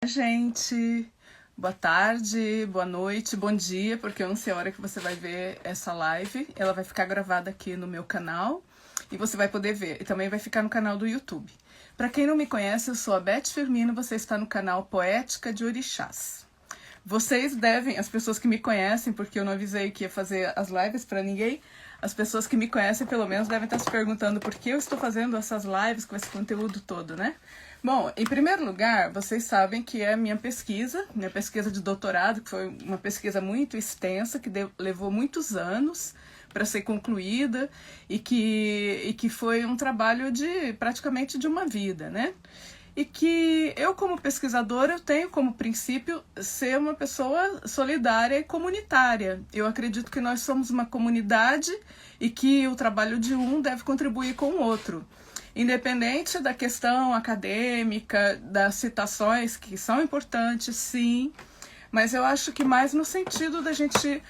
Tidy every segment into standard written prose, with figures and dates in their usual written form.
Gente, boa tarde, boa noite, bom dia, porque eu não sei a hora que você vai ver essa live. Ela vai ficar gravada aqui no meu canal e você vai poder ver. E também vai ficar no canal do YouTube. Para quem não me conhece, eu sou a Beth Firmino, você está no canal Poética de Orixás. Vocês devem, as pessoas que me conhecem, porque eu não avisei que ia fazer as lives para ninguém, as pessoas que me conhecem pelo menos devem estar se perguntando por que eu estou fazendo essas lives com esse conteúdo todo, né? Bom, em primeiro lugar, vocês sabem que é a minha pesquisa de doutorado, que foi uma pesquisa muito extensa, que levou muitos anos para ser concluída e que foi um trabalho de praticamente de uma vida, né? E que eu, como pesquisadora, eu tenho como princípio ser uma pessoa solidária e comunitária. Eu acredito que nós somos uma comunidade e que o trabalho de um deve contribuir com o outro. Independente da questão acadêmica, das citações, que são importantes, sim, mas eu acho que mais no sentido da gente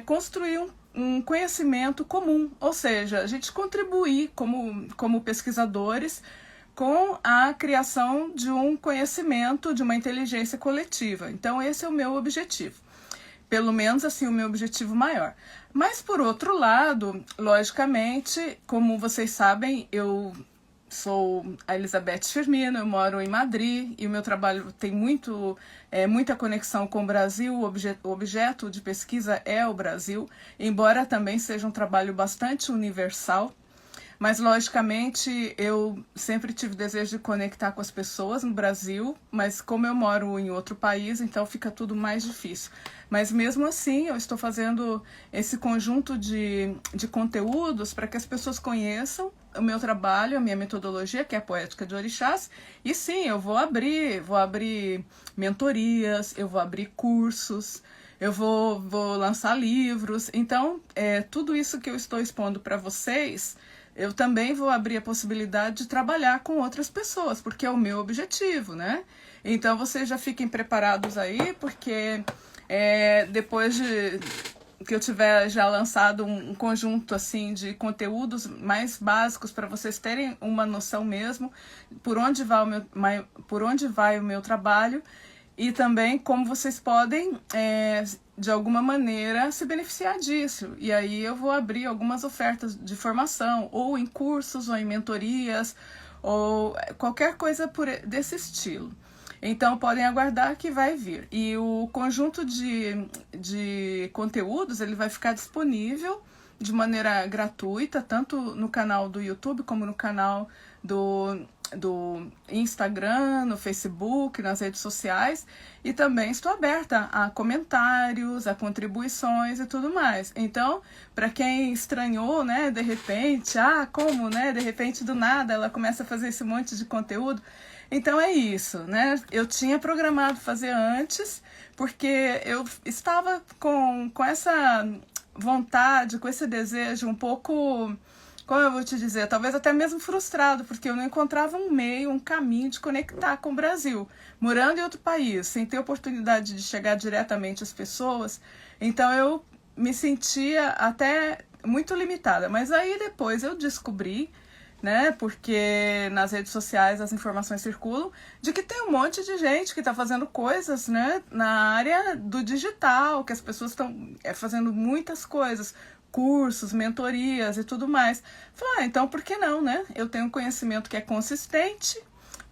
construir um conhecimento comum, ou seja, a gente contribuir como pesquisadores com a criação de um conhecimento, de uma inteligência coletiva. Então esse é o meu objetivo. Pelo menos assim, o meu objetivo maior. Mas por outro lado, logicamente, como vocês sabem, eu sou a Elizabeth Firmino, eu moro em Madrid e o meu trabalho tem muita conexão com o Brasil, o objeto de pesquisa é o Brasil, embora também seja um trabalho bastante universal. Mas, logicamente, eu sempre tive desejo de conectar com as pessoas no Brasil, mas como eu moro em outro país, então fica tudo mais difícil. Mas, mesmo assim, eu estou fazendo esse conjunto de conteúdos para que as pessoas conheçam o meu trabalho, a minha metodologia, que é a Poética de Orixás. E, sim, eu vou abrir mentorias, eu vou abrir cursos, eu vou lançar livros. Então, tudo isso que eu estou expondo para vocês, eu também vou abrir a possibilidade de trabalhar com outras pessoas, porque é o meu objetivo, né? Então, vocês já fiquem preparados aí, porque depois de que eu tiver já lançado um conjunto assim de conteúdos mais básicos para vocês terem uma noção mesmo por onde vai o meu trabalho e também como vocês podem de alguma maneira se beneficiar disso. E aí eu vou abrir algumas ofertas de formação, ou em cursos, ou em mentorias, ou qualquer coisa desse estilo. Então podem aguardar que vai vir. E o conjunto de conteúdos ele vai ficar disponível de maneira gratuita, tanto no canal do YouTube como no canal do Instagram, no Facebook, nas redes sociais, e também estou aberta a comentários, a contribuições e tudo mais. Então, para quem estranhou, né, de repente, como, né, de repente do nada ela começa a fazer esse monte de conteúdo, então é isso, né? Eu tinha programado fazer antes, porque eu estava com essa vontade, com esse desejo um pouco, como eu vou te dizer, talvez até mesmo frustrado, porque eu não encontrava um caminho de conectar com o Brasil. Morando em outro país, sem ter oportunidade de chegar diretamente às pessoas, então eu me sentia até muito limitada. Mas aí depois eu descobri, né, porque nas redes sociais as informações circulam, de que tem um monte de gente que está fazendo coisas, né, na área do digital, que as pessoas estão fazendo muitas coisas, cursos, mentorias e tudo mais. Falei, então por que não, né? Eu tenho um conhecimento que é consistente,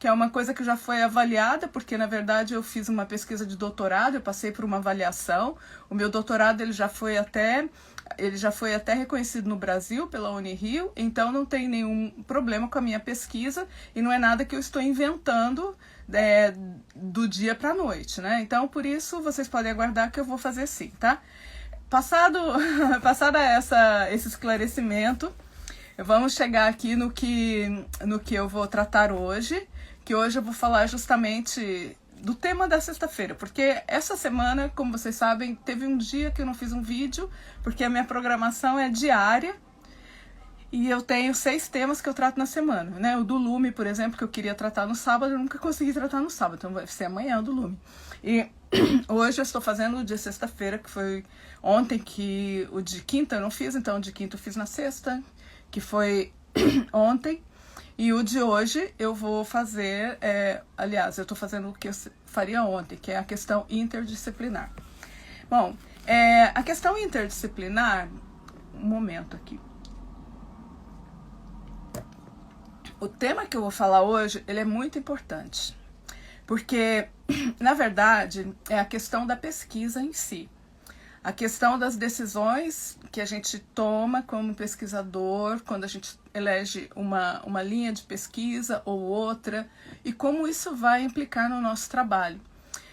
que é uma coisa que já foi avaliada, porque na verdade eu fiz uma pesquisa de doutorado, eu passei por uma avaliação, o meu doutorado ele já foi até reconhecido no Brasil pela Unirio, então não tem nenhum problema com a minha pesquisa e não é nada que eu estou inventando do dia para a noite, né? Então por isso vocês podem aguardar que eu vou fazer sim, tá? Passado esse esclarecimento, vamos chegar aqui no que eu vou tratar hoje, que hoje eu vou falar justamente do tema da sexta-feira, porque essa semana, como vocês sabem, teve um dia que eu não fiz um vídeo, porque a minha programação é diária, e eu tenho 6 temas que eu trato na semana, né? O do Lume, por exemplo, que eu queria tratar no sábado, eu nunca consegui tratar no sábado, então vai ser amanhã o do Lume. E hoje eu estou fazendo o de sexta-feira, que foi ontem, que o de quinta eu não fiz, então o de quinta eu fiz na sexta, que foi ontem. E o de hoje eu vou fazer, aliás, eu estou fazendo o que eu faria ontem, que é a questão interdisciplinar. Bom, a questão interdisciplinar, um momento aqui. O tema que eu vou falar hoje, ele é muito importante, porque, na verdade, é a questão da pesquisa em si. A questão das decisões que a gente toma como pesquisador, quando a gente elege uma linha de pesquisa ou outra, e como isso vai implicar no nosso trabalho.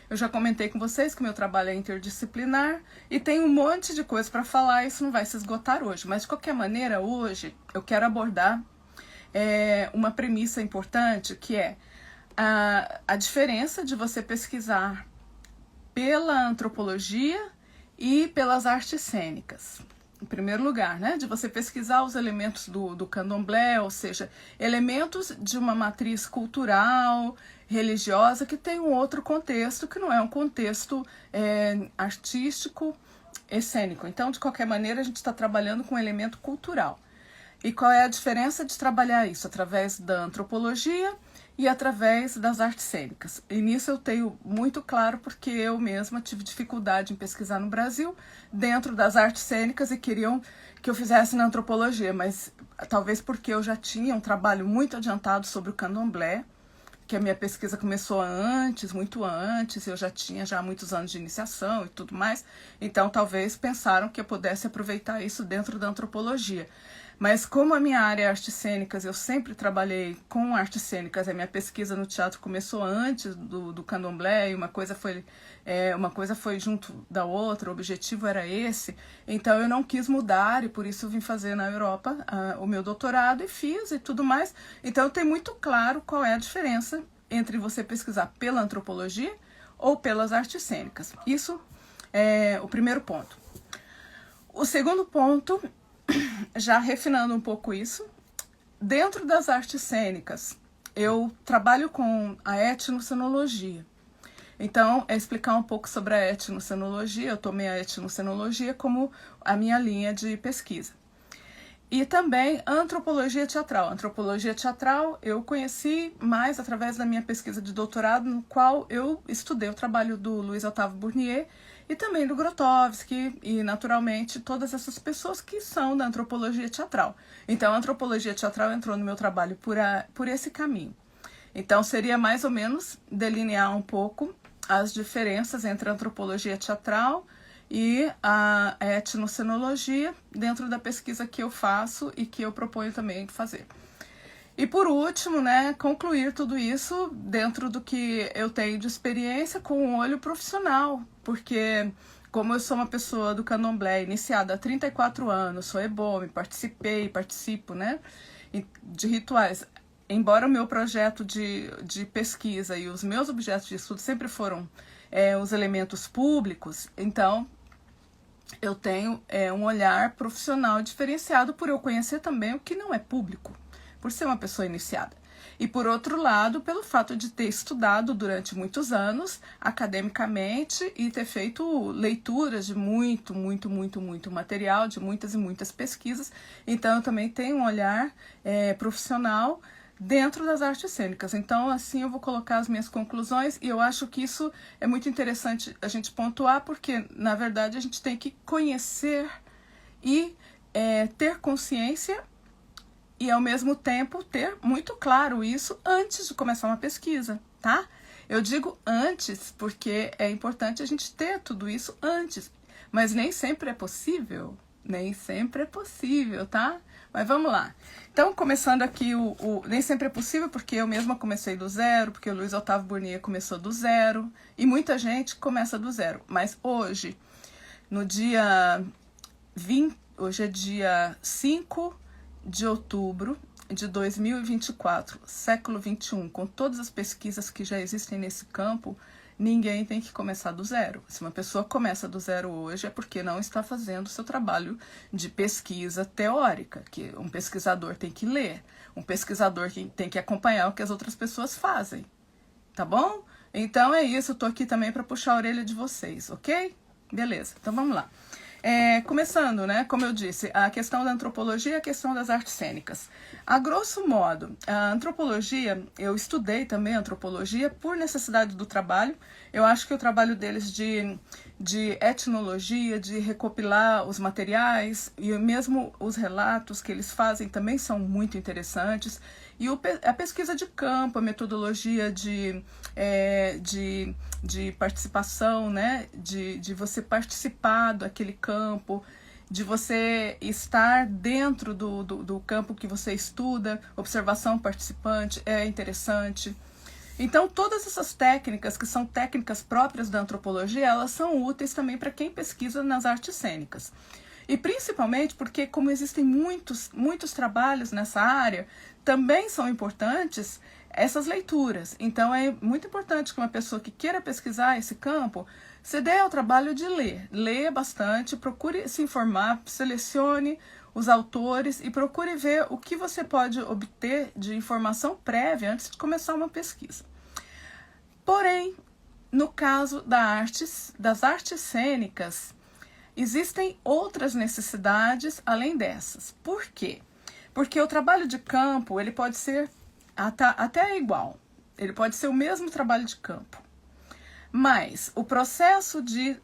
Eu já comentei com vocês que meu trabalho é interdisciplinar e tem um monte de coisa para falar, isso não vai se esgotar hoje. Mas, de qualquer maneira, hoje eu quero abordar uma premissa importante, que é a diferença de você pesquisar pela antropologia e pelas artes cênicas. Em primeiro lugar, né, de você pesquisar os elementos do candomblé, ou seja, elementos de uma matriz cultural, religiosa, que tem um outro contexto, que não é um contexto artístico e cênico. Então, de qualquer maneira, a gente está trabalhando com um elemento cultural. E qual é a diferença de trabalhar isso? Através da antropologia e através das artes cênicas. E nisso eu tenho muito claro, porque eu mesma tive dificuldade em pesquisar no Brasil dentro das artes cênicas e queriam que eu fizesse na antropologia, mas talvez porque eu já tinha um trabalho muito adiantado sobre o candomblé, que a minha pesquisa começou antes, muito antes, eu já tinha muitos anos de iniciação e tudo mais, então talvez pensaram que eu pudesse aproveitar isso dentro da antropologia. Mas como a minha área é artes cênicas, eu sempre trabalhei com artes cênicas, a minha pesquisa no teatro começou antes do candomblé, e uma coisa foi junto da outra, o objetivo era esse, então eu não quis mudar e por isso eu vim fazer na Europa o meu doutorado e fiz e tudo mais. Então eu tenho muito claro qual é a diferença entre você pesquisar pela antropologia ou pelas artes cênicas. Isso é o primeiro ponto. O segundo ponto, já refinando um pouco isso, dentro das artes cênicas, eu trabalho com a etnocenologia. Então, é explicar um pouco sobre a etnocenologia. Eu tomei a etnocenologia como a minha linha de pesquisa. E também a antropologia teatral. A antropologia teatral eu conheci mais através da minha pesquisa de doutorado, no qual eu estudei o trabalho do Luiz Otávio Bournier e também do Grotowski e, naturalmente, todas essas pessoas que são da antropologia teatral. Então, a antropologia teatral entrou no meu trabalho por esse caminho. Então, seria mais ou menos delinear um pouco as diferenças entre a antropologia teatral e a etnocenologia dentro da pesquisa que eu faço e que eu proponho também fazer. E por último, né, concluir tudo isso dentro do que eu tenho de experiência com um olho profissional, porque como eu sou uma pessoa do candomblé iniciada há 34 anos, sou ebome, participo, né, de rituais. Embora o meu projeto de pesquisa e os meus objetos de estudo sempre foram os elementos públicos, então eu tenho um olhar profissional diferenciado por eu conhecer também o que não é público, por ser uma pessoa iniciada. E por outro lado, pelo fato de ter estudado durante muitos anos academicamente e ter feito leituras de muito material, de muitas e muitas pesquisas. Então eu também tenho um olhar profissional dentro das artes cênicas. Então, assim, eu vou colocar as minhas conclusões e eu acho que isso é muito interessante a gente pontuar, porque, na verdade, a gente tem que conhecer e ter consciência e, ao mesmo tempo, ter muito claro isso antes de começar uma pesquisa, tá? Eu digo antes porque é importante a gente ter tudo isso antes, mas nem sempre é possível, tá? Mas vamos lá. Então, começando aqui, nem sempre é possível, porque eu mesma comecei do zero, porque o Luiz Otávio Bournier começou do zero, e muita gente começa do zero. Mas hoje, no dia 20, hoje é dia 5 de outubro de 2024, século 21, com todas as pesquisas que já existem nesse campo, ninguém tem que começar do zero. Se uma pessoa começa do zero hoje é porque não está fazendo o seu trabalho de pesquisa teórica, que um pesquisador tem que ler, um pesquisador tem que acompanhar o que as outras pessoas fazem, tá bom? Então é isso, eu tô aqui também para puxar a orelha de vocês, ok? Beleza, então vamos lá. Começando, né, como eu disse, a questão da antropologia e a questão das artes cênicas. A grosso modo, a antropologia, eu estudei também antropologia por necessidade do trabalho. Eu acho que o trabalho deles de etnologia, de recopilar os materiais e mesmo os relatos que eles fazem também são muito interessantes. E a pesquisa de campo, a metodologia de participação, né? De você participar daquele campo, de você estar dentro do campo que você estuda, observação participante, é interessante. Então, todas essas técnicas, que são técnicas próprias da antropologia, elas são úteis também para quem pesquisa nas artes cênicas. E principalmente porque, como existem muitos trabalhos nessa área, também são importantes essas leituras. Então, é muito importante que uma pessoa que queira pesquisar esse campo se dê ao trabalho de ler. Leia bastante, procure se informar, selecione os autores e procure ver o que você pode obter de informação prévia antes de começar uma pesquisa. Porém, no caso das artes cênicas, existem outras necessidades além dessas. Por quê? Porque o trabalho de campo ele pode ser até igual, ele pode ser o mesmo trabalho de campo, mas o processo de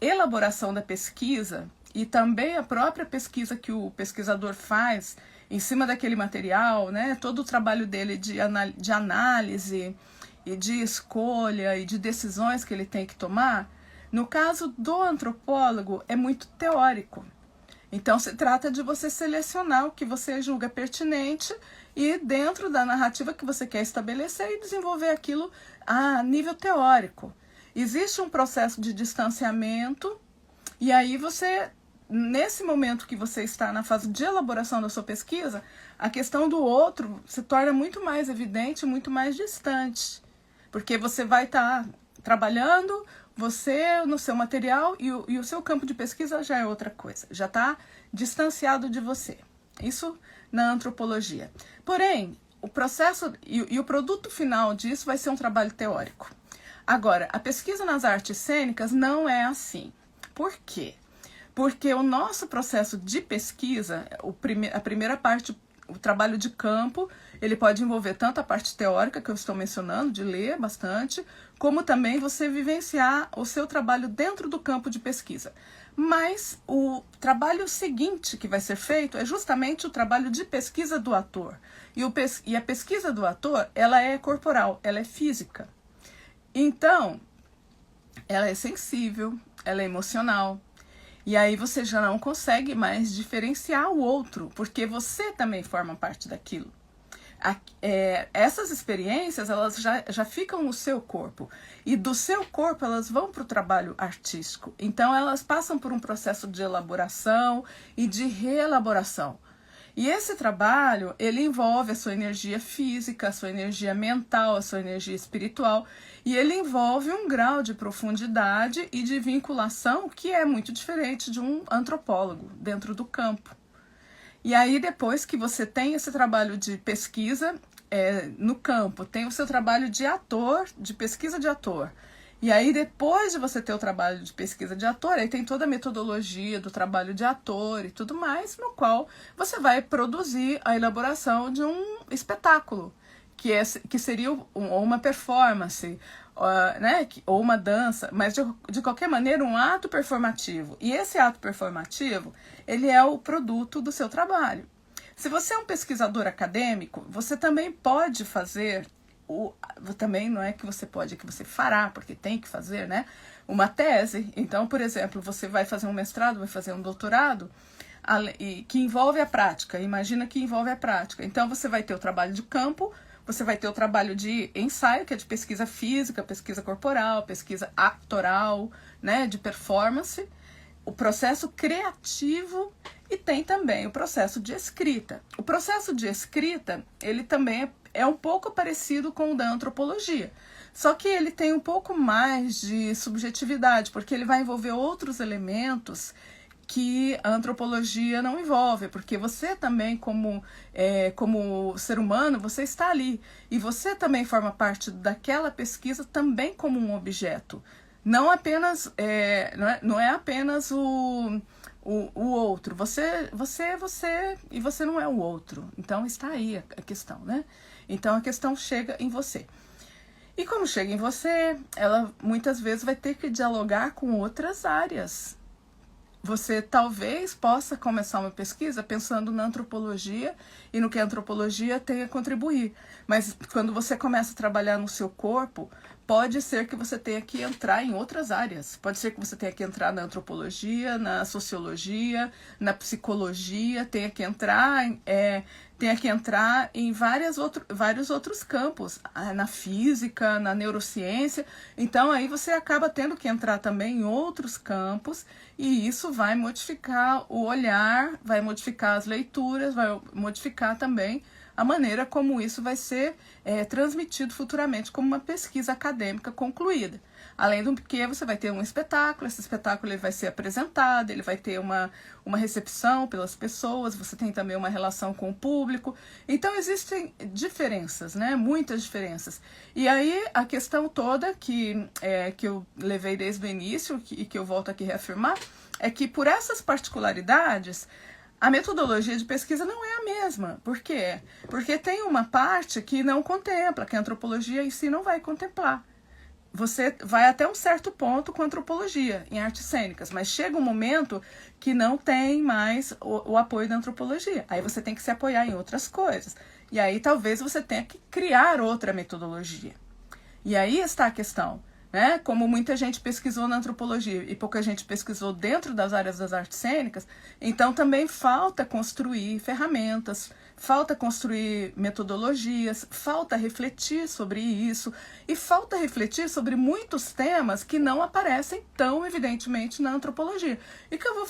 elaboração da pesquisa e também a própria pesquisa que o pesquisador faz em cima daquele material, né, todo o trabalho dele de análise e de escolha e de decisões que ele tem que tomar, no caso do antropólogo, é muito teórico. Então, se trata de você selecionar o que você julga pertinente e dentro da narrativa que você quer estabelecer e desenvolver aquilo a nível teórico. Existe um processo de distanciamento e aí você, nesse momento que você está na fase de elaboração da sua pesquisa, a questão do outro se torna muito mais evidente, muito mais distante. Porque você vai estar trabalhando, você no seu material e o seu campo de pesquisa já é outra coisa, já está distanciado de você. Isso na antropologia. Porém, o processo e o produto final disso vai ser um trabalho teórico. Agora, a pesquisa nas artes cênicas não é assim. Por quê? Porque o nosso processo de pesquisa, a primeira parte, o trabalho de campo, ele pode envolver tanto a parte teórica que eu estou mencionando, de ler bastante, como também você vivenciar o seu trabalho dentro do campo de pesquisa. Mas o trabalho seguinte que vai ser feito é justamente o trabalho de pesquisa do ator. E a pesquisa do ator, ela é corporal, ela é física. Então, ela é sensível, ela é emocional. E aí você já não consegue mais diferenciar o outro, porque você também forma parte daquilo. Essas experiências, elas já ficam no seu corpo. E do seu corpo, elas vão para o trabalho artístico. Então, elas passam por um processo de elaboração e de reelaboração. E esse trabalho, ele envolve a sua energia física, a sua energia mental, a sua energia espiritual. E ele envolve um grau de profundidade e de vinculação que é muito diferente de um antropólogo dentro do campo. E aí, depois que você tem esse trabalho de pesquisa no campo, tem o seu trabalho de ator, de pesquisa de ator. E aí, depois de você ter o trabalho de pesquisa de ator, aí tem toda a metodologia do trabalho de ator e tudo mais, no qual você vai produzir a elaboração de um espetáculo, que seria uma performance, né, ou uma dança, mas de qualquer maneira um ato performativo. E esse ato performativo, ele é o produto do seu trabalho. Se você é um pesquisador acadêmico, você também pode fazer, também não é que você pode, é que você fará, porque tem que fazer, né, uma tese. Então, por exemplo, você vai fazer um mestrado, vai fazer um doutorado, que envolve a prática. Imagina que envolve a prática. Então, você vai ter o trabalho de campo, você vai ter o trabalho de ensaio, que é de pesquisa física, pesquisa corporal, pesquisa actoral, né, de performance, o processo criativo e tem também o processo de escrita. O processo de escrita, ele também é um pouco parecido com o da antropologia, só que ele tem um pouco mais de subjetividade, porque ele vai envolver outros elementos que a antropologia não envolve, porque você também, como ser humano, você está ali, e você também forma parte daquela pesquisa também como um objeto, Não apenas, não é apenas o outro. Você é você e você não é o outro. Então está aí a questão, né? Então a questão chega em você. E como chega em você, ela muitas vezes vai ter que dialogar com outras áreas. Você talvez possa começar uma pesquisa pensando na antropologia e no que a antropologia tem a contribuir. Mas quando você começa a trabalhar no seu corpo, pode ser que você tenha que entrar em outras áreas. Pode ser que você tenha que entrar na antropologia, na sociologia, na psicologia, tenha que entrar em vários outros campos, na física, na neurociência. Então aí você acaba tendo que entrar também em outros campos, e isso vai modificar o olhar, vai modificar as leituras, vai modificar também a maneira como isso vai ser transmitido futuramente como uma pesquisa acadêmica concluída. Além do que você vai ter um espetáculo, esse espetáculo ele vai ser apresentado, ele vai ter uma recepção pelas pessoas, você tem também uma relação com o público. Então existem diferenças, né? Muitas diferenças. E aí a questão toda que eu levei desde o início e que eu volto aqui a reafirmar é que por essas particularidades a metodologia de pesquisa não é a mesma. Por quê? Porque tem uma parte que não contempla, que a antropologia em si não vai contemplar. Você vai até um certo ponto com a antropologia em artes cênicas, mas chega um momento que não tem mais o apoio da antropologia. Aí você tem que se apoiar em outras coisas. E aí talvez você tenha que criar outra metodologia. E aí está a questão, né? Como muita gente pesquisou na antropologia e pouca gente pesquisou dentro das áreas das artes cênicas, então também falta construir ferramentas, falta construir metodologias, falta refletir sobre isso e falta refletir sobre muitos temas que não aparecem tão evidentemente na antropologia. E que eu vou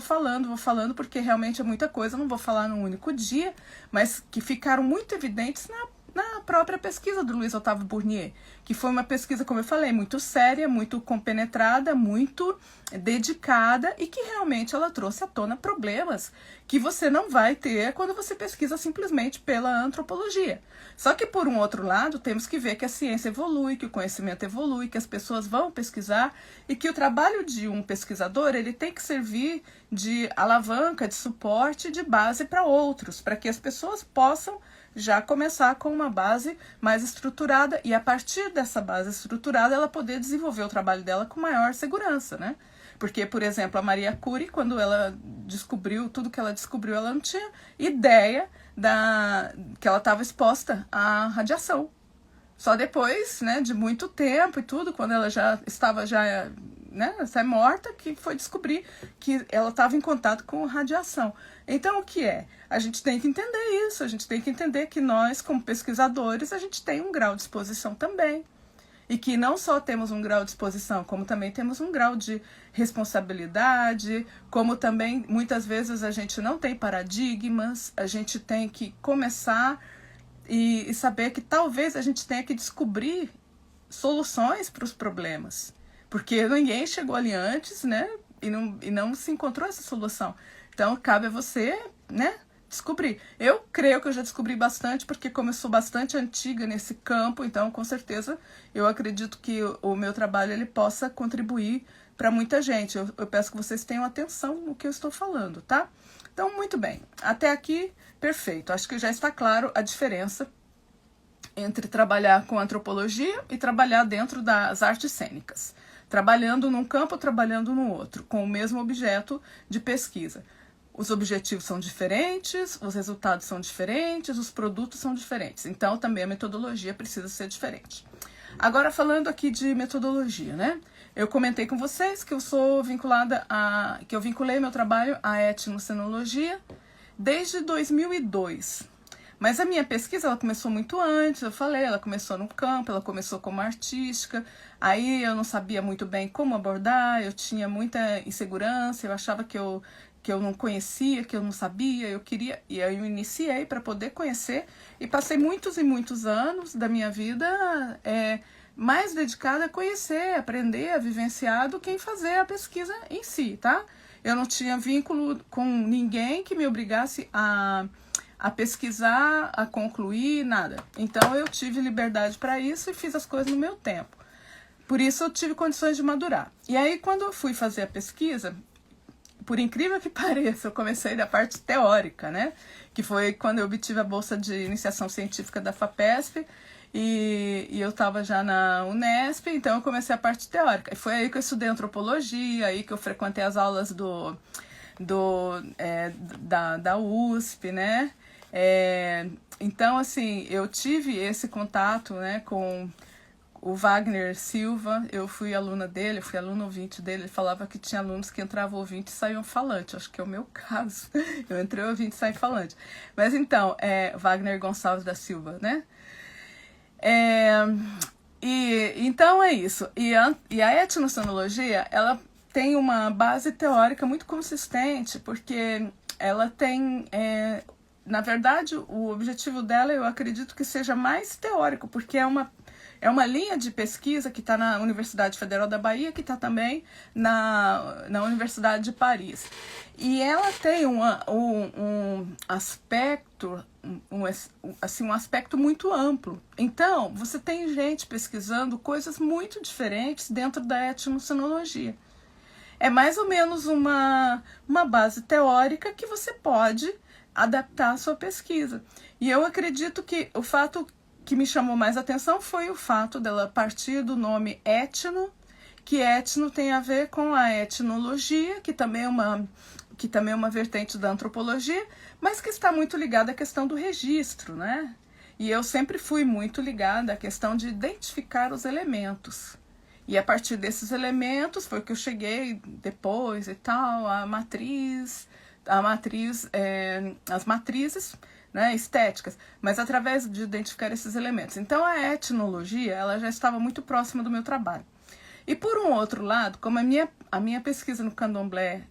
falando, porque realmente é muita coisa, não vou falar num único dia, mas que ficaram muito evidentes na própria pesquisa do Luiz Otávio Burnier, que foi uma pesquisa, como eu falei, muito séria, muito compenetrada, muito dedicada e que realmente ela trouxe à tona problemas que você não vai ter quando você pesquisa simplesmente pela antropologia. Só que, por um outro lado, temos que ver que a ciência evolui, que o conhecimento evolui, que as pessoas vão pesquisar e que o trabalho de um pesquisador ele tem que servir de alavanca, de suporte, de base para outros, para que as pessoas possam já começar com uma base mais estruturada e a partir dessa base estruturada ela poder desenvolver o trabalho dela com maior segurança, né? Porque, por exemplo, a Maria Curie, quando ela descobriu tudo que ela descobriu, ela não tinha ideia que ela estava exposta à radiação. Só depois, né, de muito tempo e tudo, quando ela já estava até morta, que foi descobrir que ela estava em contato com radiação. Então, o que é? A gente tem que entender isso, a gente tem que entender que nós, como pesquisadores, a gente tem um grau de exposição também. E que não só temos um grau de exposição, como também temos um grau de responsabilidade, como também, muitas vezes, a gente não tem paradigmas, a gente tem que começar e saber que talvez a gente tenha que descobrir soluções para os problemas. Porque ninguém chegou ali antes, né? E não se encontrou essa solução. Então, cabe a você, né, descobrir. Eu creio que eu já descobri bastante, porque como eu sou bastante antiga nesse campo, então, com certeza, eu acredito que o meu trabalho ele possa contribuir para muita gente. Eu peço que vocês tenham atenção no que eu estou falando, tá? Então, muito bem. Até aqui, perfeito. Acho que já está claro a diferença entre trabalhar com antropologia e trabalhar dentro das artes cênicas. Trabalhando num campo, trabalhando no outro, com o mesmo objeto de pesquisa. Os objetivos são diferentes, os resultados são diferentes, os produtos são diferentes. Então, também a metodologia precisa ser diferente. Agora, falando aqui de metodologia, né? Eu comentei com vocês que eu sou vinculada que eu vinculei meu trabalho à etnocenologia desde 2002. Mas a minha pesquisa, ela começou muito antes, eu falei, ela começou no campo, ela começou como artística, aí eu não sabia muito bem como abordar, eu tinha muita insegurança, eu achava que eu não conhecia, que eu não sabia, eu queria, e aí eu iniciei para poder conhecer, e passei muitos e muitos anos da minha vida mais dedicada a conhecer, aprender, a vivenciar do que em fazer a pesquisa em si, tá? Eu não tinha vínculo com ninguém que me obrigasse a pesquisar, a concluir, nada. Então eu tive liberdade para isso e fiz as coisas no meu tempo. por isso eu tive condições de madurar. E aí, quando eu fui fazer a pesquisa, por incrível que pareça, eu comecei da parte teórica, né? Que foi quando eu obtive a bolsa de iniciação científica da FAPESP, e eu estava já na Unesp, então eu comecei a parte teórica. E foi aí que eu estudei antropologia, aí que eu frequentei as aulas da USP, né? Então, assim, eu tive esse contato, né, com o Wagner Silva. Eu fui aluna dele, eu fui aluna ouvinte dele. Ele falava que tinha alunos que entravam ouvinte e saíam falante. Acho que é o meu caso. Eu entrei ouvinte e saí falante. Mas então, Wagner Gonçalves da Silva, né? Então é isso. E a etnocenologia, ela tem uma base teórica muito consistente, porque ela tem... na verdade, o objetivo dela, eu acredito que seja mais teórico, porque é uma linha de pesquisa que está na Universidade Federal da Bahia, que está também na Universidade de Paris. E ela tem um aspecto, um aspecto muito amplo. Então, você tem gente pesquisando coisas muito diferentes dentro da etnocenologia. É mais ou menos uma base teórica que você pode adaptar à sua pesquisa. E eu acredito que o fato que me chamou mais atenção foi o fato dela partir do nome etno, que etno tem a ver com a etnologia, que também é uma vertente da antropologia, mas que está muito ligada à questão do registro, né? E eu sempre fui muito ligada à questão de identificar os elementos. E a partir desses elementos foi que eu cheguei depois e tal, as matrizes, né, estéticas, mas através de identificar esses elementos. Então a etnologia, ela já estava muito próxima do meu trabalho. E por um outro lado, como a minha pesquisa no candomblé,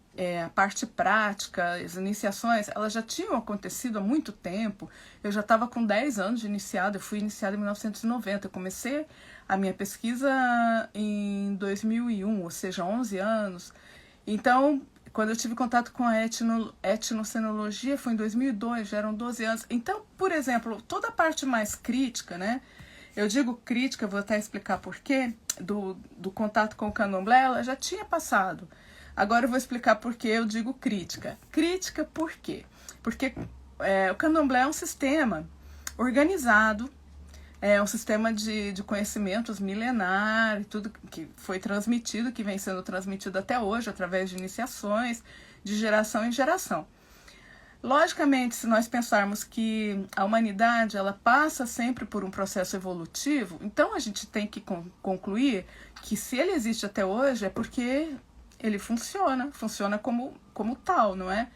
a parte prática, as iniciações, elas já tinham acontecido há muito tempo. Eu já estava com 10 anos de iniciada, eu fui iniciada em 1990, eu comecei a minha pesquisa em 2001, ou seja, 11 anos. Então, quando eu tive contato com a etnocenologia foi em 2002, já eram 12 anos. Então, por exemplo, toda a parte mais crítica, né? Eu digo crítica, vou até explicar por quê, do contato com o candomblé, ela já tinha passado. Agora eu vou explicar por que eu digo crítica. Crítica por quê? Porque o candomblé é um sistema organizado, é um sistema de conhecimentos milenar, tudo que foi transmitido, que vem sendo transmitido até hoje, através de iniciações, de geração em geração. Logicamente, se nós pensarmos que a humanidade ela passa sempre por um processo evolutivo, então a gente tem que concluir que se ele existe até hoje é porque ele funciona como tal, não é?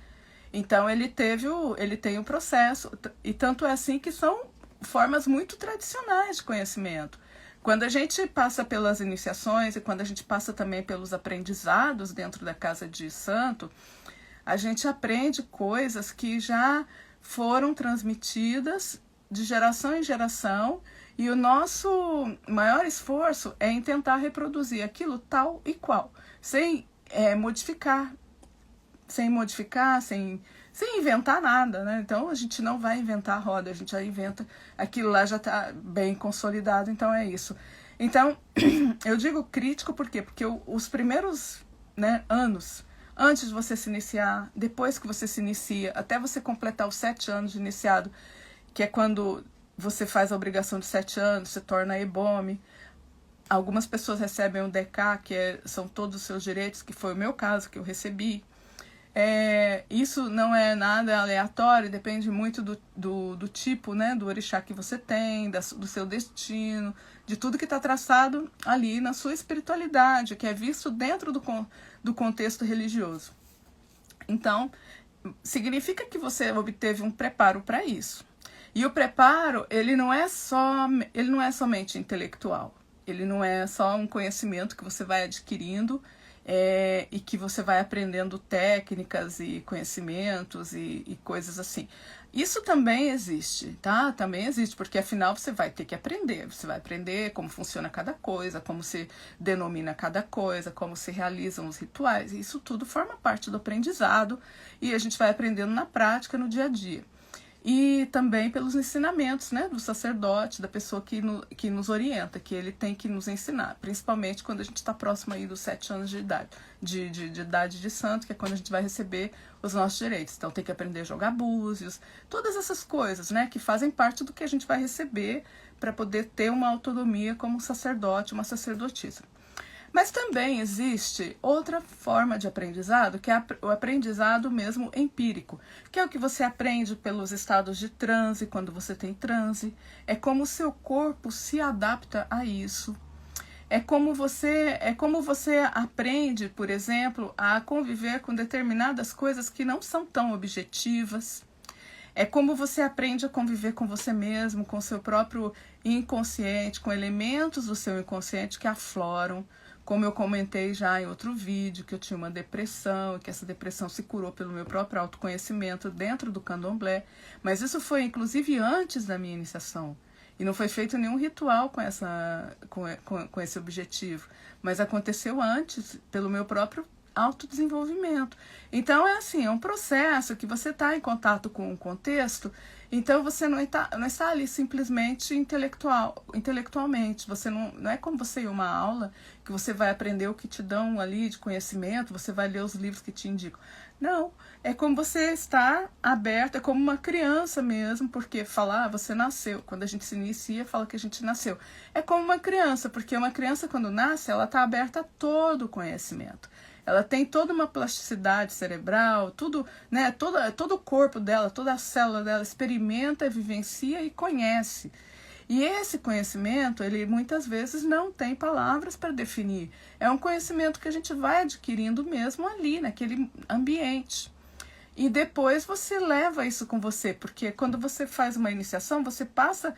Então ele tem o processo, e tanto é assim que são formas muito tradicionais de conhecimento. Quando a gente passa pelas iniciações e quando a gente passa também pelos aprendizados dentro da casa de santo, a gente aprende coisas que já foram transmitidas de geração em geração, e o nosso maior esforço é em tentar reproduzir aquilo tal e qual, sem modificar, sem inventar nada, né? Então a gente não vai inventar a roda, a gente já inventa, aquilo lá já está bem consolidado, então é isso. Então, eu digo crítico por quê? Porque os primeiros, né, anos, antes de você se iniciar, depois que você se inicia, até você completar os 7 anos de iniciado, que é quando você faz a obrigação de 7 anos, se torna EBOME. Algumas pessoas recebem um DK, são todos os seus direitos, que foi o meu caso, que eu recebi. Isso não é nada aleatório, depende muito do tipo, né, do orixá que você tem, do seu destino, de tudo que está traçado ali na sua espiritualidade, que é visto dentro do contexto religioso. Então, significa que você obteve um preparo para isso. E o preparo, ele não é somente intelectual, ele não é só um conhecimento que você vai adquirindo e que você vai aprendendo técnicas e conhecimentos e coisas assim. Isso também existe, tá? Também existe, porque afinal você vai ter que aprender. Você vai aprender como funciona cada coisa, como se denomina cada coisa, como se realizam os rituais. Isso tudo forma parte do aprendizado e a gente vai aprendendo na prática, no dia a dia. e também pelos ensinamentos, né, do sacerdote, da pessoa que nos orienta, que ele tem que nos ensinar, principalmente quando a gente está próximo aí dos 7 anos de idade, de idade de santo, que é quando a gente vai receber os nossos direitos. Então tem que aprender a jogar búzios, todas essas coisas, né, que fazem parte do que a gente vai receber para poder ter uma autonomia como sacerdote, uma sacerdotisa. Mas também existe outra forma de aprendizado, que é o aprendizado mesmo empírico, que é o que você aprende pelos estados de transe, quando você tem transe. É como o seu corpo se adapta a isso. É como você aprende, por exemplo, a conviver com determinadas coisas que não são tão objetivas. É como você aprende a conviver com você mesmo, com o seu próprio inconsciente, com elementos do seu inconsciente que afloram. Como eu comentei já em outro vídeo, que eu tinha uma depressão, e que essa depressão se curou pelo meu próprio autoconhecimento dentro do candomblé. Mas isso foi inclusive antes da minha iniciação. E não foi feito nenhum ritual com esse objetivo. Mas aconteceu antes, pelo meu próprio autodesenvolvimento. Então é assim, é um processo que você está em contato com o contexto, então você não está ali simplesmente intelectualmente, você não é como você ir a uma aula, que você vai aprender o que te dão ali de conhecimento, você vai ler os livros que te indicam. Não, é como você estar aberto, é como uma criança mesmo, porque falar, você nasceu, quando a gente se inicia, fala que a gente nasceu. É como uma criança, porque uma criança quando nasce, ela está aberta a todo o conhecimento. Ela tem toda uma plasticidade cerebral, tudo, né, todo o corpo dela, toda a célula dela experimenta, vivencia e conhece. E esse conhecimento, ele muitas vezes não tem palavras para definir. É um conhecimento que a gente vai adquirindo mesmo ali, naquele ambiente. E depois você leva isso com você, porque quando você faz uma iniciação, você passa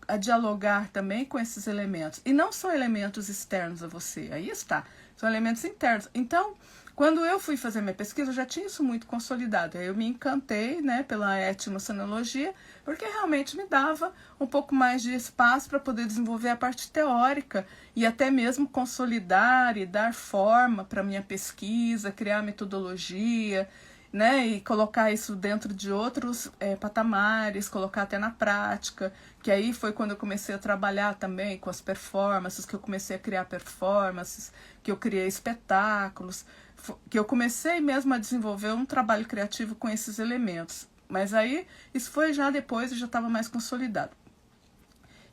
a dialogar também com esses elementos. E não são elementos externos a você, aí está, são elementos internos. Então, quando eu fui fazer minha pesquisa, eu já tinha isso muito consolidado. Aí eu me encantei, né, pela etnocenologia, porque realmente me dava um pouco mais de espaço para poder desenvolver a parte teórica e até mesmo consolidar e dar forma para minha pesquisa, criar metodologia, né, e colocar isso dentro de outros patamares, colocar até na prática, que aí foi quando eu comecei a trabalhar também com as performances, que eu comecei a criar performances, que eu criei espetáculos, que eu comecei mesmo a desenvolver um trabalho criativo com esses elementos. Mas aí, isso foi já depois e já estava mais consolidado.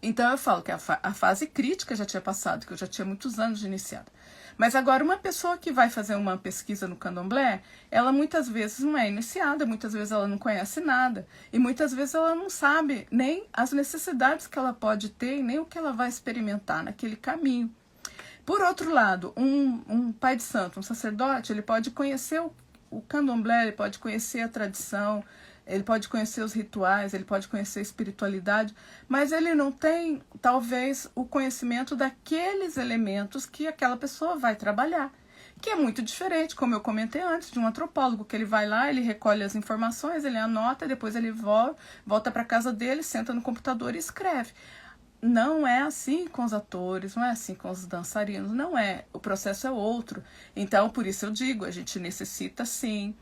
Então eu falo que a fase crítica já tinha passado, que eu já tinha muitos anos de iniciado. Mas agora uma pessoa que vai fazer uma pesquisa no candomblé, ela muitas vezes não é iniciada, muitas vezes ela não conhece nada. E muitas vezes ela não sabe nem as necessidades que ela pode ter e nem o que ela vai experimentar naquele caminho. Por outro lado, um pai de santo, um sacerdote, ele pode conhecer o candomblé, ele pode conhecer a tradição, ele pode conhecer os rituais, ele pode conhecer a espiritualidade, mas ele não tem, talvez, o conhecimento daqueles elementos que aquela pessoa vai trabalhar, que é muito diferente, como eu comentei antes, de um antropólogo, que ele vai lá, ele recolhe as informações, ele anota, depois ele volta para casa dele, senta no computador e escreve. Não é assim com os atores, não é assim com os dançarinos, não é. O processo é outro. Então, por isso eu digo, a gente necessita sim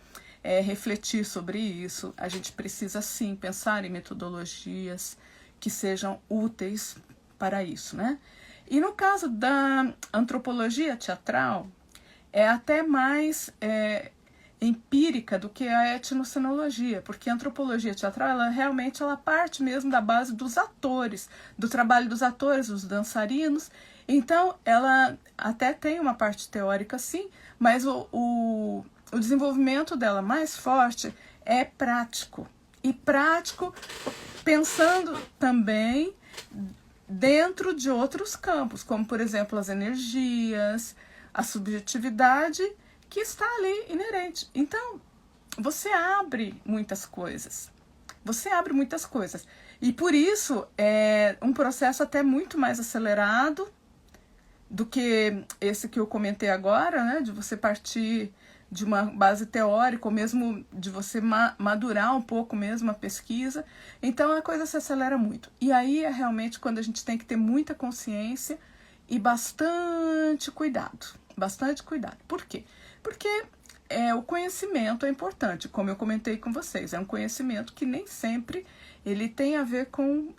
refletir sobre isso. A gente precisa sim pensar em metodologias que sejam úteis para isso, né? E no caso da antropologia teatral, é até mais empírica do que a etnocenologia, porque a antropologia teatral, ela realmente parte mesmo da base dos atores, do trabalho dos atores, dos dançarinos. Então, ela até tem uma parte teórica, sim, mas o desenvolvimento dela mais forte é prático. E prático pensando também dentro de outros campos, como, por exemplo, as energias, a subjetividade, que está ali inerente. Então, você abre muitas coisas. Você abre muitas coisas. E por isso é um processo até muito mais acelerado do que esse que eu comentei agora, né? De você partir de uma base teórica, ou mesmo de você madurar um pouco mesmo a pesquisa. Então a coisa se acelera muito. E aí é realmente quando a gente tem que ter muita consciência e bastante cuidado. Bastante cuidado. Por quê? Porque o conhecimento é importante, como eu comentei com vocês. É um conhecimento que nem sempre ele tem a ver com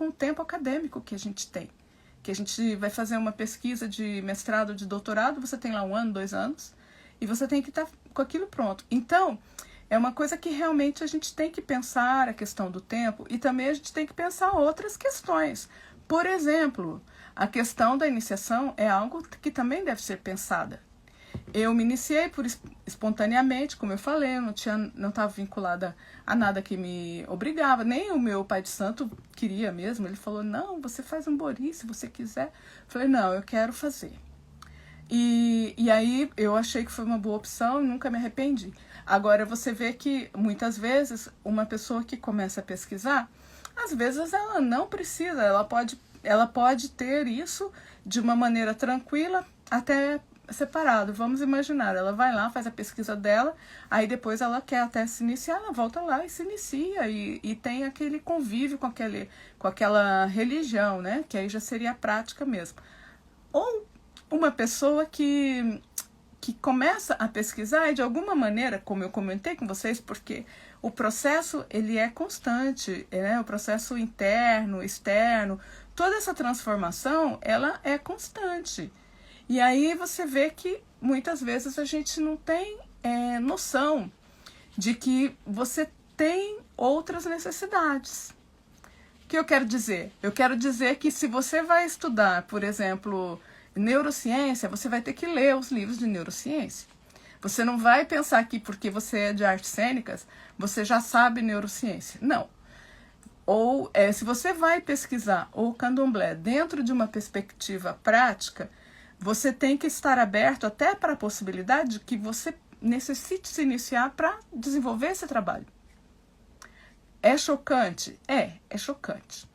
o tempo acadêmico que a gente tem. Que a gente vai fazer uma pesquisa de mestrado, de doutorado, você tem lá 1 ano, 2 anos, e você tem que estar com aquilo pronto. Então, é uma coisa que realmente a gente tem que pensar a questão do tempo, e também a gente tem que pensar outras questões. Por exemplo, a questão da iniciação é algo que também deve ser pensada. Eu me iniciei espontaneamente, como eu falei, eu não estava vinculada a nada que me obrigava, nem o meu pai de santo queria mesmo. Ele falou, não, você faz um bori se você quiser. Eu falei, não, eu quero fazer. E aí eu achei que foi uma boa opção e nunca me arrependi. Agora você vê que muitas vezes uma pessoa que começa a pesquisar, às vezes ela não precisa, ela pode ter isso de uma maneira tranquila, até separado. Vamos imaginar, ela vai lá, faz a pesquisa dela, aí depois ela quer até se iniciar, ela volta lá e se inicia e tem aquele convívio com aquela religião, né? Que aí já seria a prática mesmo. Ou uma pessoa que começa a pesquisar e de alguma maneira, como eu comentei com vocês, porque o processo ele é constante, né? O processo interno, externo, toda essa transformação ela é constante. E aí você vê que muitas vezes a gente não tem noção de que você tem outras necessidades. O que eu quero dizer? Eu quero dizer que se você vai estudar, por exemplo, neurociência, você vai ter que ler os livros de neurociência. Você não vai pensar que porque você é de artes cênicas, você já sabe neurociência. Não. Ou se você vai pesquisar o candomblé dentro de uma perspectiva prática, você tem que estar aberto até para a possibilidade de que você necessite se iniciar para desenvolver esse trabalho. É chocante? É chocante.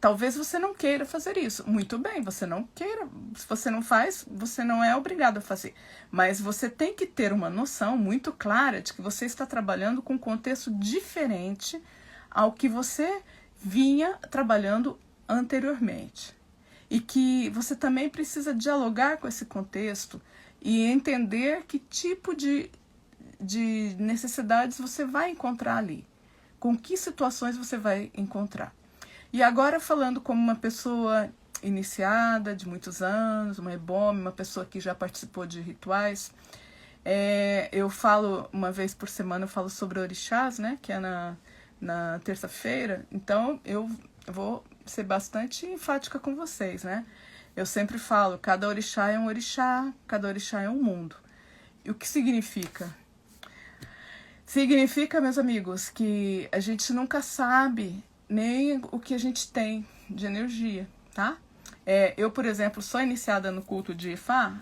Talvez você não queira fazer isso. Muito bem, você não queira. Se você não faz, você não é obrigado a fazer. Mas você tem que ter uma noção muito clara de que você está trabalhando com um contexto diferente ao que você vinha trabalhando anteriormente. E que você também precisa dialogar com esse contexto e entender que tipo de necessidades você vai encontrar ali. Com que situações você vai encontrar. E agora falando como uma pessoa iniciada de muitos anos, uma ebome, uma pessoa que já participou de rituais, eu falo uma vez por semana, eu falo sobre orixás, né, que é na terça-feira, então eu vou ser bastante enfática com vocês, né? Eu sempre falo, cada orixá é um orixá, cada orixá é um mundo. E o que significa? Significa, meus amigos, que a gente nunca sabe nem o que a gente tem de energia, tá? Eu, por exemplo, sou iniciada no culto de Ifá,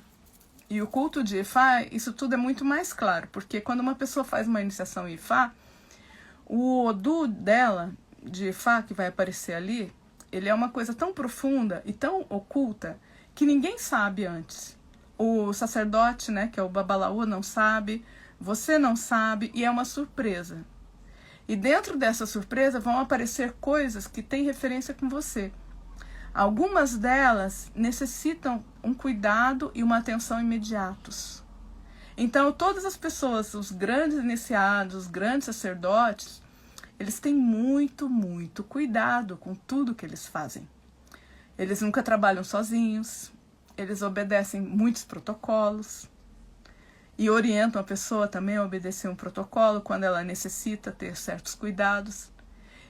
e o culto de Ifá, isso tudo é muito mais claro, porque quando uma pessoa faz uma iniciação em Ifá, o Odu dela, de Ifá, que vai aparecer ali, ele é uma coisa tão profunda e tão oculta que ninguém sabe antes. O sacerdote, né, que é o Babalaú, não sabe, você não sabe, e é uma surpresa. E dentro dessa surpresa vão aparecer coisas que têm referência com você. Algumas delas necessitam um cuidado e uma atenção imediatos. Então, todas as pessoas, os grandes iniciados, os grandes sacerdotes, eles têm muito, muito cuidado com tudo que eles fazem. Eles nunca trabalham sozinhos, eles obedecem muitos protocolos e orientam a pessoa também a obedecer um protocolo quando ela necessita ter certos cuidados.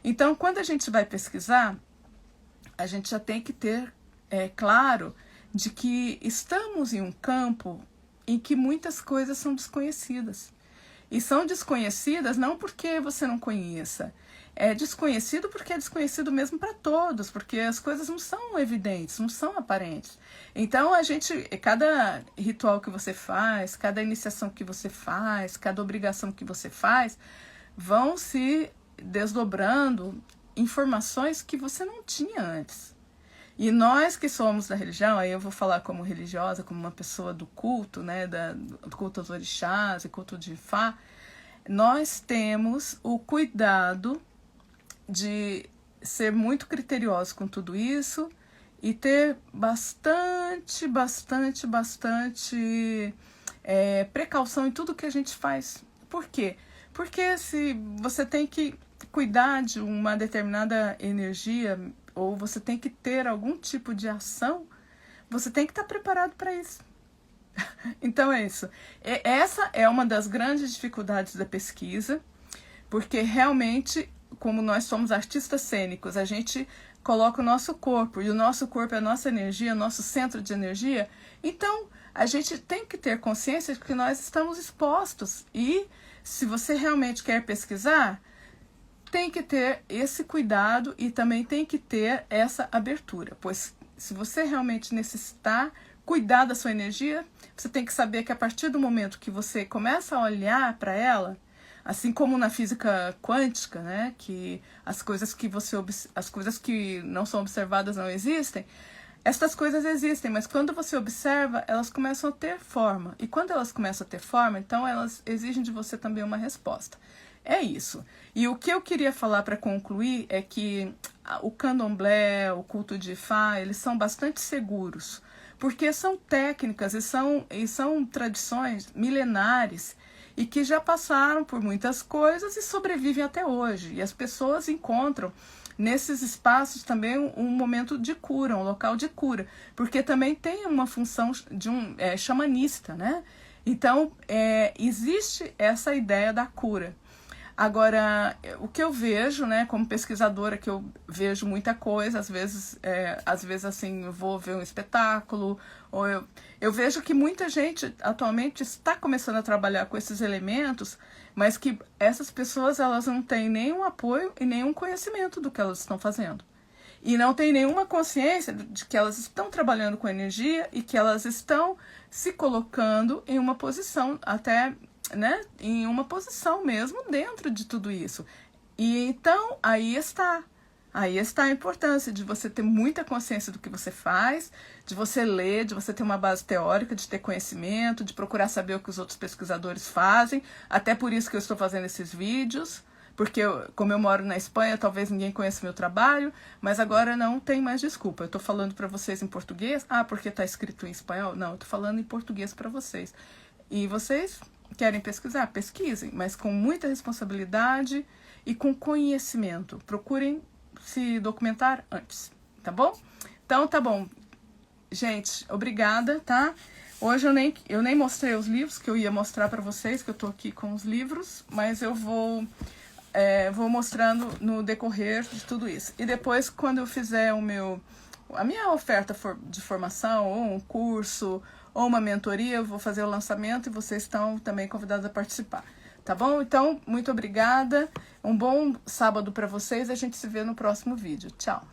Então, quando a gente vai pesquisar, a gente já tem que ter claro de que estamos em um campo em que muitas coisas são desconhecidas. E são desconhecidas não porque você não conheça, é desconhecido porque é desconhecido mesmo para todos, porque as coisas não são evidentes, não são aparentes. Então, cada ritual que você faz, cada iniciação que você faz, cada obrigação que você faz, vão se desdobrando informações que você não tinha antes. E nós que somos da religião, aí eu vou falar como religiosa, como uma pessoa do culto, né, do culto aos orixás e culto de Ifá, nós temos o cuidado de ser muito criteriosos com tudo isso e ter bastante precaução em tudo que a gente faz. Por quê? Porque se você tem que cuidar de uma determinada energia, ou você tem que ter algum tipo de ação, você tem que estar preparado para isso. Então é isso. Essa é uma das grandes dificuldades da pesquisa, porque realmente, como nós somos artistas cênicos, a gente coloca o nosso corpo, e o nosso corpo é a nossa energia, nosso centro de energia, então a gente tem que ter consciência de que nós estamos expostos. E se você realmente quer pesquisar, tem que ter esse cuidado e também tem que ter essa abertura, pois se você realmente necessitar cuidar da sua energia, você tem que saber que a partir do momento que você começa a olhar para ela, assim como na física quântica, né, que as coisas que não são observadas não existem, estas coisas existem, mas quando você observa, elas começam a ter forma. E quando elas começam a ter forma, então elas exigem de você também uma resposta. É isso. E o que eu queria falar para concluir é que o candomblé, o culto de Ifá, eles são bastante seguros, porque são técnicas e são tradições milenares e que já passaram por muitas coisas e sobrevivem até hoje. E as pessoas encontram nesses espaços também um momento de cura, um local de cura, porque também tem uma função de xamanista, né? Então, existe essa ideia da cura. Agora, o que eu vejo, né, como pesquisadora, que eu vejo muita coisa, às vezes assim, eu vou ver um espetáculo, ou eu vejo que muita gente atualmente está começando a trabalhar com esses elementos, mas que essas pessoas, elas não têm nenhum apoio e nenhum conhecimento do que elas estão fazendo. E não têm nenhuma consciência de que elas estão trabalhando com energia e que elas estão se colocando em uma posição até, né, em uma posição mesmo dentro de tudo isso. E então, aí está a importância de você ter muita consciência do que você faz, de você ler, de você ter uma base teórica, de ter conhecimento, de procurar saber o que os outros pesquisadores fazem. Até por isso que eu estou fazendo esses vídeos, porque como eu moro na Espanha, talvez ninguém conheça meu trabalho, mas agora não tem mais desculpa. Eu estou falando para vocês em português, porque está escrito em espanhol? Não, eu estou falando em português para vocês. E vocês querem pesquisar? Pesquisem, mas com muita responsabilidade e com conhecimento. Procurem se documentar antes, tá bom? Então, tá bom. Gente, obrigada, tá? Hoje eu nem mostrei os livros, que eu ia mostrar para vocês, que eu tô aqui com os livros, mas eu vou mostrando no decorrer de tudo isso. E depois, quando eu fizer a minha oferta de formação, ou um curso, ou uma mentoria, eu vou fazer o lançamento e vocês estão também convidados a participar. Tá bom? Então, muito obrigada. Um bom sábado para vocês. A gente se vê no próximo vídeo. Tchau!